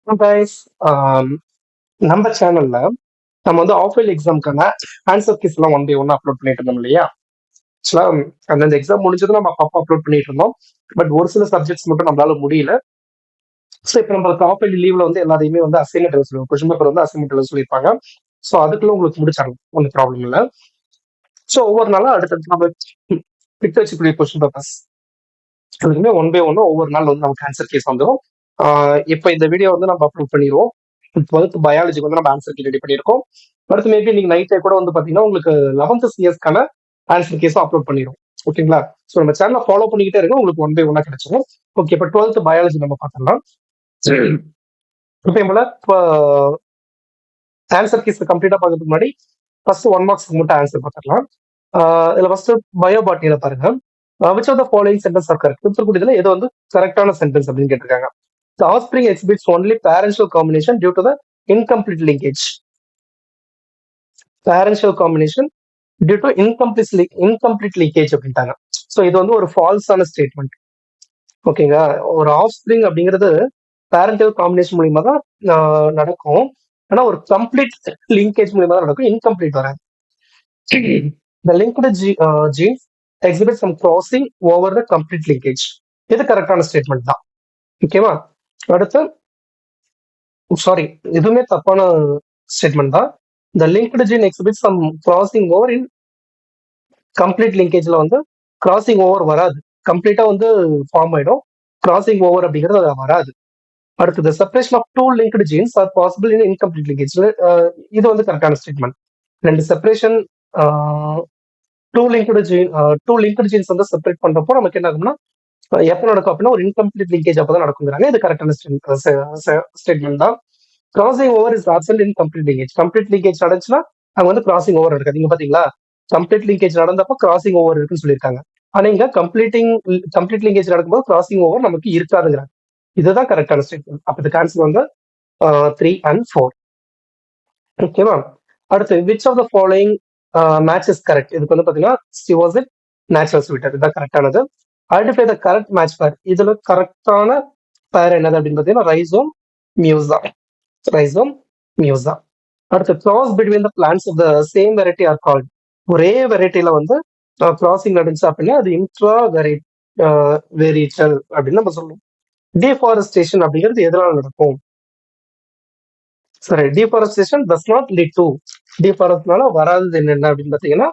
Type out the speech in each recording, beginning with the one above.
Guys, நம்ம சேனல்ல நம்ம வந்து ஆஃப்லைன் எக்ஸாம்க்கான ஆன்சர் கீஸ் எல்லாம் ஒன் பை ஒன் அப்லோட் பண்ணிட்டு இருந்தோம் இல்லையா? ஆக்சுவலா அந்த எக்ஸாம் முடிஞ்சதும் நம்ம அப்பப்போ அப்லோட் பண்ணிட்டு இருந்தோம். பட் ஒரு சில சப்ஜெக்ட்ஸ் மட்டும் நம்மளால முடியல. ஸோ இப்போ நம்மளுக்கு ஆஃப்லைன் லீவ்ல வந்து எல்லாத்தையுமே வந்து அசைன்மெண்ட் எழுத சொல்லுவோம். கொஸ்டின் பேப்பர் வந்து அசைன்மெண்ட் எழுத சொல்லியிருப்பாங்க. ஸோ அதுக்குள்ள உங்களுக்கு முடிச்சிடலாம், ஒன்றும் ப்ராப்ளம் இல்லை. ஸோ ஒவ்வொரு நாளும் அடுத்தடுத்து நம்ம பிட் வச்சுக்கூடிய கொஸ்டின் பேப்பர்ஸ் அதுக்குமே ஒன் பை ஒன்னு ஒவ்வொரு நாள் வந்து நமக்கு ஆன்சர் கேஸ் வந்துடும். இப்போ இந்த வீடியோ வந்து நம்ம அப்லோட் பண்ணிடுவோம். இப்போ வந்து பயாலஜிக்கு வந்து நம்ம ஆன்சர் கீ ரெடி பண்ணியிருக்கோம். அடுத்து மேபி நீங்க நைட்டே கூட வந்து பாத்தீங்கன்னா உங்களுக்கு 11th சிஎஸ்க்கான ஆன்சர் கேஸும் அப்லோட் பண்ணிடும். ஓகேங்களா? ஸோ நம்ம சேனலை ஃபாலோ பண்ணிக்கிட்டே இருங்க, உங்களுக்கு ஒன் பை ஒன்னா கிடைச்சிடும். ஓகே, இப்போ 12th பயாலஜி நம்ம பார்த்துடலாம். இப்போ போல இப்போ ஆன்சர் கீஸ் கம்ப்ளீட்டா பார்க்கறதுக்கு முன்னாடி ஃபர்ஸ்ட் 1 மார்க்ஸ்க்கு மட்டும் ஆன்சர் பார்த்துடலாம். இதுல ஃபர்ஸ்ட் பயோபாட்னியில பாருங்க. Which of the following sentence are correct? கொடுத்துருக்கூடியதுல எது வந்து கரெக்டான சென்டென்ஸ் அப்படின்னு கேட்டிருக்காங்க. The offspring exhibits only parental combination due to the incomplete linkage. Parental combination due to incomplete linkage அப்படின்ட்டாங்க. ஸோ இது வந்து ஒரு ஃபால்ஸான ஸ்டேட்மெண்ட். ஓகேங்க, ஒரு ஆஃப் ஸ்பிரிங் அப்படிங்கிறது பேரண்டல் காம்பினேஷன் மூலியமா தான் நடக்கும். ஆனா ஒரு கம்ப்ளீட் லிங்கேஜ் மூலியமா தான் நடக்கும், இன்கம்ப்ளீட் வராது. The linked genes exhibit some crossing over the complete linkage. இது கரெக்டான ஸ்டேட்மெண்ட் தான். ஓகேவா? அடுத்து சாரி, இதுவுமே தப்பான ஸ்டேட்மெண்ட் தான். The linked gene exhibits some crossing over in complete linkageல வந்து கிராசிங் ஓவர் வராது, கம்ப்ளீட்டா வந்து ஃபார்ம் ஆயிடும். கிராசிங் ஓவர் அப்படிங்கிறது அது வராது. அடுத்தது separation of two linked genes are possible in incomplete linkage. இது வந்து கரெக்டான ஸ்டேட்மெண்ட். ரெண்டு செப்பரேஷன், டூ லிங்க்டு ஜீன்ஸ் வந்து செப்பரேட் பண்றப்போ நமக்கு என்ன ஆகும்னா எப்போ நடக்கும் அப்படின்னா ஒரு இன்கம்ப்ளீட் லிங்கேஜ் அப்பதான் நடக்குங்கிறாங்க. இது கரெக்டான ஸ்டேட்மெண்ட் தான். Crossing over is absent in complete linkage. Complete linkage நடந்துச்சுன்னா அங்க வந்து கிராசிங் ஓவர் இருக்காது. நீங்க பாத்தீங்களா, கம்ப்ளீட் லிங்கேஜ் நடந்தப்போ கிராசிங் ஓவர் இருக்குன்னு சொல்லியிருக்காங்க. ஆனா இங்க கம்ப்ளீட் லிங்கேஜ் நடக்கும்போது கிராசிங் ஓவர் நமக்கு இருக்காதுங்கிறாங்க. இதுதான் கரெக்டான ஸ்டேட்மெண்ட். அப்ப இதுக்கு ஆன்சர் வந்து 3 and 4. ஓகேவா? அடுத்து which of the following match is correct? இதுக்கு வந்து பாத்தீங்கன்னா ஸ்டிவாசிட் நேச்சுரல் ஸ்வீட்டர், இதுதான் கரெக்டானது. Identify the correct match pair. இதுல கரெக்டான பேர் என்னது அப்படின்னு பாத்தீங்கன்னா ரைசோம் மியூசா. Rhizome Musa. அடுத்து cross between the plants of the same variety are called. ஒரே வெரைட்டில வந்து கிராசிங் நடந்துச்சு அப்படின்னா அது இன்ட்ரா வெரிட்டல் அப்படின்னு நம்ம சொல்லுவோம். டீஃபாரஸ்டேஷன் அப்படிங்கிறது எதனால நடக்கும்? சரி, deforestation does not lead to. டீஃபாரஸ்ட்னால வராதது என்னென்ன அப்படின்னு பாத்தீங்கன்னா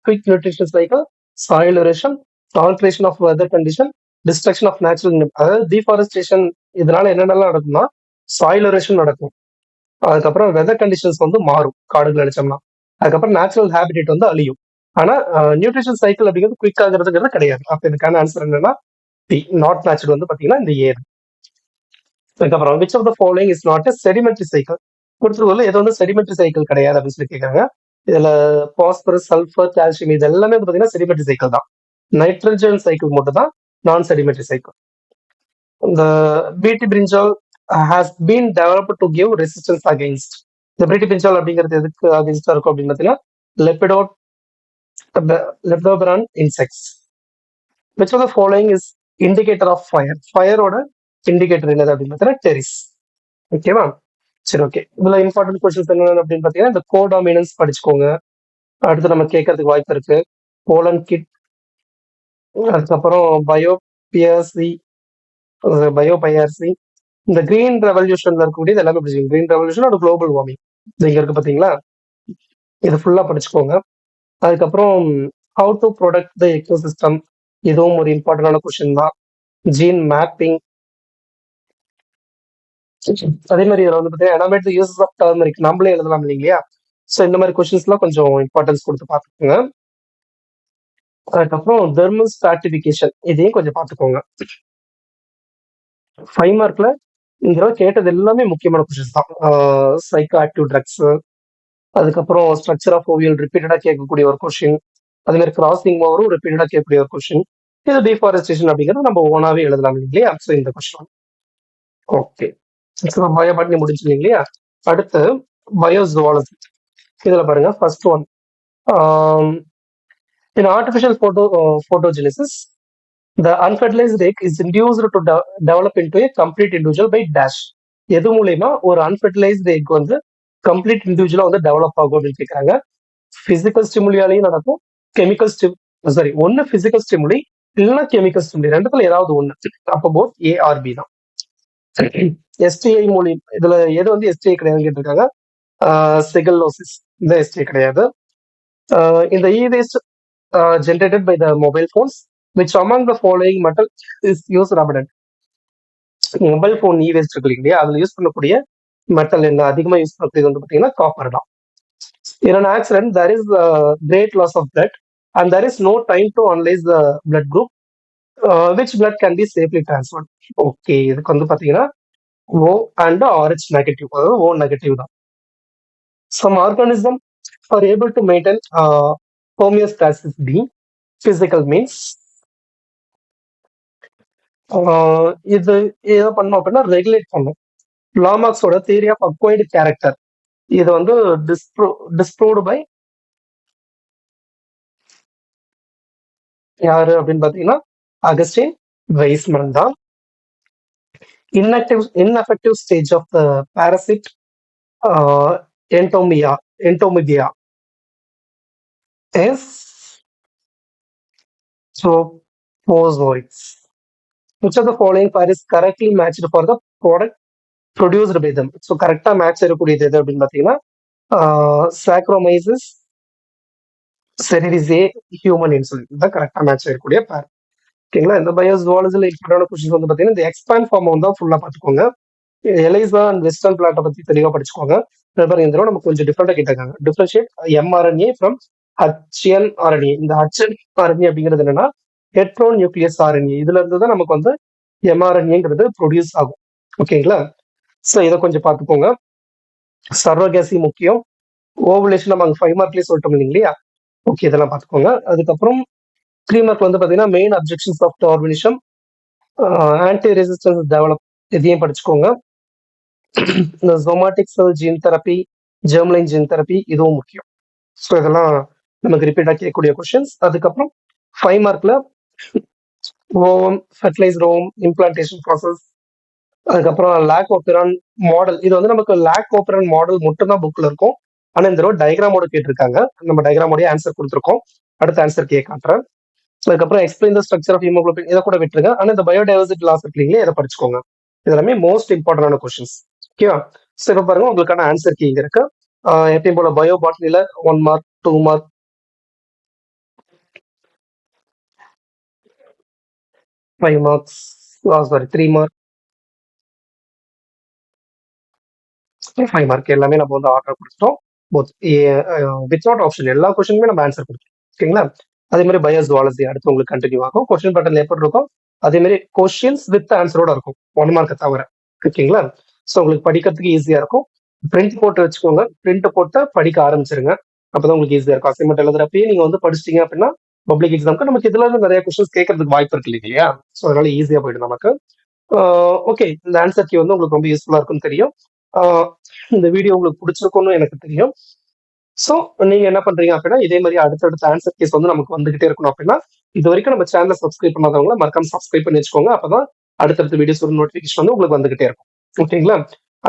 quick nutrition cycle, soil erosion, alteration of weather condition, destruction of natural. அதாவது டீஃபாரஸ்டேஷன் இதனால என்னென்னலாம் நடக்கும்னா சாயில் எரோஷன் நடக்கும், அதுக்கப்புறம் வெதர் கண்டிஷன்ஸ் வந்து மாறும் காடுகள் அடிச்சோம்னா, அதுக்கப்புறம் நேச்சுரல் ஹேபிடேட் வந்து அழியும். ஆனா நியூட்ரிஷன் சைக்கிள் அப்படிங்கிறது குயிக் ஆகுறதுங்கிறது கிடையாது. அப்ப இதுக்கான ஆன்சர் என்னன்னா டி, நாட் நேச்சுரல் வந்து பாத்தீங்கன்னா இந்த ஏர். அதுக்கப்புறம் which of the following is not a sedimentary cycle? கொடுத்துருக்கல எது வந்து செடிமெண்ட்ரி சைக்கிள் கிடையாது அப்படின்னு சொல்லி கேட்கறாங்க. இதுல பாஸ்பரஸ், சல்ஃபர், கால்சியம் இது எல்லாமே வந்து பாத்தீங்கன்னா செடிமெண்ட்ரி சைக்கிள் தான். நைட்ரஜன் சைக்கிள் மட்டும் தான் நான் செடிமெண்ட்ரி சைக்கிள். இந்த BT brinjal has been developed to give resistance against. இந்த பிரிட்டி பிரிஞ்சால் அப்படிங்கிறது எதுக்கு அகேன்ஸ்டா இருக்கும் அப்படின்னு பாத்தீங்கன்னா lepidopteran insects. Which of the following is indicator of fire? ஃபயரோட இண்டிகேட்டர் என்னது அப்படின்னு பாத்தீங்கன்னா டெரிஸ். ஓகேவா? சரி, ஓகே. இதுல இம்பார்ட்டன்ட் கொஸ்டின்ஸ் என்ன அப்படின்னு பாத்தீங்கன்னா இந்த கோடாமினன்ஸ் படிச்சுக்கோங்க. அடுத்து நம்ம கேட்கறதுக்கு வாய்ப்பு இருக்கு. போலன் கிட், அதுக்கப்புறம் பயோபியர்சி, இந்த கிரீன் ரெவல்யூஷன்ல இருக்கக்கூடியது எல்லாமே படிச்சுக்கோங்க. கிரீன் ரெவல்யூஷன் ஒரு குளோபல் வார்மிங் இங்க இருக்கு பாத்தீங்களா, இது ஃபுல்லா படிச்சுக்கோங்க. அதுக்கப்புறம் how to protect the ecosystem, இதுவும் ஒரு இம்பார்ட்டன்டான கொஸ்டின் தான். ஜீன் மேப்பிங், அதே மாதிரி இதுல வந்து பாத்தீங்கன்னா எனாமேட் யூசஸ் ஆஃப் டர்மரிக் நம்மளே எழுதலாம் இல்லைங்களா? ஸோ இந்த மாதிரி கொஸ்டின்ஸ் எல்லாம் கொஞ்சம் இம்பார்ட்டன்ஸ் கொடுத்து பார்த்துக்கோங்க. அதுக்கப்புறம் தெர்மல் ஸ்ட்ராட்டிபிகேஷன் இதையும் கொஞ்சம் பார்த்துக்கோங்க. 5 மார்க்ல இந்த கேட்டது எல்லாமே முக்கியமான கொஸ்டின்ஸ் தான். சைக்கோ ஆக்டிவ் ட்ரக்ஸ், அதுக்கப்புறம் ஸ்ட்ரக்சர் ஆஃப் ஓவியல் ரிப்பீட்டடா கேட்கக்கூடிய ஒரு கொஸ்டின், அதே மாதிரி கிராசிங் ஓவரும் ரிப்பீட்டடா கேட்கக்கூடிய ஒரு கொஸ்டின். இது டிஃபாரஸ்டேஷன் அப்படிங்கிறது நம்ம ஓனாவே எழுதலாம் இல்லையா? ஸோ இந்த கொஸ்டின் ஓகே. பயோபாட்னி முடிஞ்சு இல்லையா? அடுத்து பயோசுவாலஜி. இதுல பாருங்க first one In artificial photogenesis, the unfertilized egg is induced to develop into a complete individual by dash. எது மூலயமா ஒரு அன்ஃபர்டிலைஸ்டு எக் வந்து கம்ப்ளீட் இண்டிவிஜுவலா வந்து டெவலப் ஆகும் அப்படின்னு கேட்கறாங்க. பிசிக்கல் ஸ்டிமுலியாலையும் நடக்கும், கெமிக்கல் சாரி ஒன்னு பிசிக்கல் ஸ்டிமுலி இல்லைன்னா கெமிக்கல் ஸ்டிமுலி, ரெண்டுத்துல ஏதாவது ஒண்ணு. அப்போ போத் ஏஆர்பி தான். எஸ்டிஐ மூலியம் இதுல எது வந்து எஸ்டிஐ கிடையாதுன்னு கேட்டிருக்காங்க. செகல்லோசிஸ் இந்த எஸ்டிஐ கிடையாது. இந்த இ waste generated by the mobile phones, which among the following metal is used abundant. Mobile phone E waste இருக்கு இல்லையா, அதுல யூஸ் பண்ணக்கூடிய மெட்டல் என்ன அதிகமா யூஸ் பண்ணக்கூடியது வந்து பாத்தீங்கன்னா காப்பர் தான். In an accident, there is great loss of blood and there is no time to analyze the blood group, which blood can be safely transferred. Okay, இதுக்கு வந்து பாத்தீங்கன்னா O and RH நெகட்டிவ், அதாவது O negative தான். Some organism are able to maintain homeostasis B. Physical means இது எதை பண்ணும் அப்படின்னா regulate பண்ணும். லாமார்க்ஸோட தியரி ஆஃப் அக்வைர்டு கேரக்டர் இது வந்து டிஸ்ப்ரூவ்டு பை யாரு அப்படின்னு பாத்தீங்கன்னா அகஸ்டின் வெய்ஸ்மன் தான். ineffective stage of the parasite entomygia is trophozoites. Which of the following pair is correctly matched for the product produced by them? So கரெக்டா match இருக்கக்கூடியது எது அப்படின்னு பாத்தீங்கன்னா சாக்ரோமைசிஸ் செரிரிசே ஹியூமன் இன்சுலின் தான் கரெக்டா மேட்ச் இருக்கக்கூடிய பேர். ஓகேங்களா, இந்த பயோசுவாலஜில இம்பார்ட்டான கொஸ்டின்ஸ் வந்து பாத்தீங்கன்னா இந்த எக்ஸ்பேண்ட் ஃபார்ம் வந்து ஃபுல்லா பாத்துக்கோங்க. எலைசா அண்ட் வெஸ்டர்ன் பிளாட்டை பத்தி தெளிவா படிச்சுக்கோங்க. இந்த தடவை நம்ம கொஞ்சம் டிஃபரெண்டா கேட்டாங்க. Differentiate mRNA from HN RNA. இந்த ஹச்என் ஆர்என்ஏ அப்படிங்கிறது என்னன்னா ஹெட்ரோ நியூக்ளியஸ் ஆர்என்ஏ. இதுல இருந்து தான் நமக்கு வந்து எம்ஆர்என்ஏங்கிறது ப்ரொடியூஸ் ஆகும். ஓகேங்களா, ஸோ இதை கொஞ்சம் பார்த்துக்கோங்க. சர்வகேசி முக்கியம். ஓவுலேஷன் நம்ம அங்கே 5 மார்க்லேயே சொல்லிட்டோம் இல்லைங்களா. ஓகே, இதெல்லாம் பார்த்துக்கோங்க. அதுக்கப்புறம் 3 மார்க் வந்து பார்த்தீங்கன்னா main objections of Darwinism, anti resistance develop, இதையும் படிச்சுக்கோங்க. இந்த somatic cell gene therapy, germline gene therapy இதுவும் முக்கியம். ஸோ இதெல்லாம் நமக்கு ரிப்பீட்டாக கேட்கக்கூடிய கொஸ்டின்ஸ். அதுக்கப்புறம் 5 மார்க்ல ovum, fertilized ovum, implantation process, அதுக்கப்புறம் லேக் ஓப்பரான் மாடல். இது வந்து நமக்கு லேக் ஓப்பரான் மாடல் மட்டும் தான் புக்ல இருக்கும். ஆனா இந்த தடவை டயக்ராமோட கேட்டிருக்காங்க. நம்ம டயக்ராமோடய ஆன்சர் கொடுத்துருக்கோம். அடுத்த ஆன்சர் காட்டுறேன். அதுக்கப்புறம் explain the structure of haemoglobin, இதை கூட விட்டுருங்க. ஆனா இந்த பயோடைவர்சிட்டி லாஸ் இருக்கு இல்லைங்களா, இதை படிச்சுக்கோங்க. இதெல்லாமே மோஸ்ட் இம்பார்ட்டன்டான கொஸ்டின்ஸ். ஓகேவா, ஸோ இப்போ பாருங்க உங்களுக்கான ஆன்சர் கீ இங்க இருக்கு. எப்பயும் போல பயோ பாட்னில 1 mark, 2 mark, 5 marks, sorry 3 mark, 5 mark எல்லாமே நம்ம வந்து ஆர்டர் கொடுத்துட்டோம். வித்வுட் ஆப்ஷன் எல்லா கொஸ்டினுமே நம்ம ஆன்சர் கொடுத்தோம். ஓகேங்களா, அதே மாதிரி பயோசுவாலஜி அடுத்து உங்களுக்கு கண்டினியூ ஆகும். கொஸ்டின் பேட்டர்ல எப்படி இருக்கும் அதே மாதிரி கொஸ்டின்ஸ் வித் ஆன்சரோட இருக்கும், 1 மார்க்கை தவிர. ஓகேங்களா, ஸோ உங்களுக்கு படிக்கிறதுக்கு ஈஸியா இருக்கும். பிரிண்ட் போட்டு வச்சுக்கோங்க. பிரிண்ட் போட்டு படிக்க ஆரம்பிச்சிருங்க. அப்பதான் உங்களுக்கு ஈஸியா இருக்கும். அசைன்மெண்ட் எழுதுறப்பயே நீங்க வந்து படிச்சிட்டீங்க அப்படின்னா பப்ளிக் எக்ஸாம்க்கு நமக்கு இதுல இருந்து நிறைய கொஸ்டின்ஸ் கேட்கறதுக்கு வாய்ப்பு இருக்கு இல்லையா. ஸோ அதனால ஈஸியா போயிடும் நமக்கு. ஓகே, இந்த ஆன்சர் கீ வந்து உங்களுக்கு ரொம்ப யூஸ்ஃபுல்லா இருக்கும்னு தெரியும். இந்த வீடியோ உங்களுக்கு பிடிச்சிருக்கும்னு எனக்கு தெரியும். ஸோ நீங்க என்ன பண்றீங்க அப்படின்னா இதே மாதிரி அடுத்தடுத்த ஆன்சர் கேஸ் வந்து நமக்கு வந்துகிட்டே இருக்கணும் அப்படின்னா இது வரைக்கும் நம்ம சேனலை சப்ஸ்கிரைப் பண்ணாதவங்கள மறக்காம சப்ஸ்கிரைப் பண்ணி வச்சுக்கோங்க. அப்பதான் அடுத்தடுத்த வீடியோஸ் ஒரு நோட்டிபிகேஷன் வந்து உங்களுக்கு வந்துகிட்டே இருக்கும். ஓகேங்களா,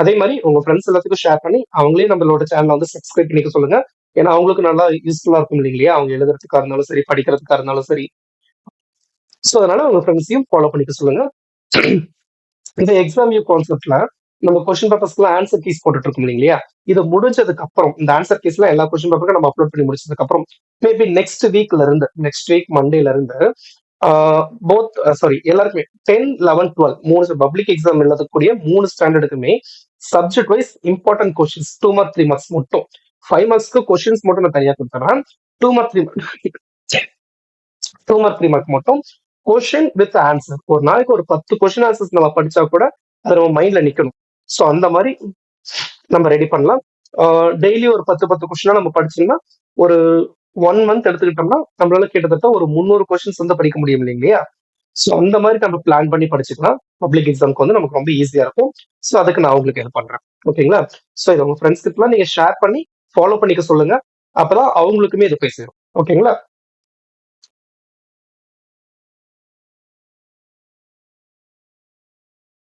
அதே மாதிரி உங்க ஃப்ரெண்ட்ஸ் எல்லாத்துக்கும் ஷேர் பண்ணி அவங்களே நம்மளோட சேனலை வந்து சப்ஸ்கிரைப் பண்ணிக்க சொல்லுங்க. ஏன்னா அவங்களுக்கு நல்லா யூஸ்ஃபுல்லா இருக்கும் இல்லைங்களா, அவங்க எழுதுறதுக்கா இருந்தாலும் சரி, படிக்கிறதுக்கா இருந்தாலும் சரி. ஸோ அதனால உங்க ஃப்ரெண்ட்ஸையும் ஃபாலோ பண்ணிக்க சொல்லுங்க. இந்த எக்ஸாம் வியூ கான்செப்ட்ல நம்ம கொஸ்டின் பேப்பர்ஸ்க்குலாம் ஆன்சர் கீஸ் போட்டுட்டு இருக்கோம் இல்லையா, இது முடிஞ்சதுக்கு அப்புறம் இந்த ஆன்சர் கீஸ்ல எல்லா கொஸ்டின் பேப்பருக்கும் நம்ம அப்லோட் பண்ணி முடிச்சதுக்கு அப்புறம் மேபி நெக்ஸ்ட் வீக் மண்டேல இருந்து போத் சாரி எல்லாருக்குமே 10, 11, 12 3 பப்ளிக் எக்ஸாம் எழுதக்கூடிய 3 ஸ்டாண்டர்டுக்குமே subject wise important questions 2 mark 3 marks மட்டும், 5 மார்க்ஸ்க்கு கொஸ்டின்ஸ் மட்டும் நான் தனியா கொடுத்துறேன். 2 மார்க் 3 மார்க் மட்டும் கொஸ்டின் வித் ஆன்சர். ஒரு நாளைக்கு ஒரு 10 கொஸ்டின் ஆன்சர்ஸ் நம்ம படிச்சா கூட அது நம்ம மைண்ட்ல நிக்கணும். ஸோ அந்த மாதிரி நம்ம ரெடி பண்ணலாம். டெய்லி ஒரு 10 கொஸ்டினா நம்ம படிச்சோம்னா ஒரு 1 மந்த் எடுத்துக்கிட்டோம்னா நம்மளால கிட்டத்தட்ட ஒரு 300 கொஸ்டின்ஸ் வந்து படிக்க முடியும் இல்லைங்களா. ஸோ அந்த மாதிரி நம்ம பிளான் பண்ணி படிச்சுக்கலாம். பப்ளிக் எக்ஸாம்க்கு வந்து நமக்கு ரொம்ப ஈஸியா இருக்கும். ஸோ அதுக்கு நான் உங்களுக்கு ஹெல்ப் பண்றேன். ஓகேங்களா, ஸோ இதை உங்க ஃப்ரெண்ட்ஸ் கிட்டலாம் நீங்க ஷேர் பண்ணி ஃபாலோ பண்ணிக்க சொல்லுங்க. அப்பதான் அவங்களுக்குமே இது போய் சேரும். ஓகேங்களா.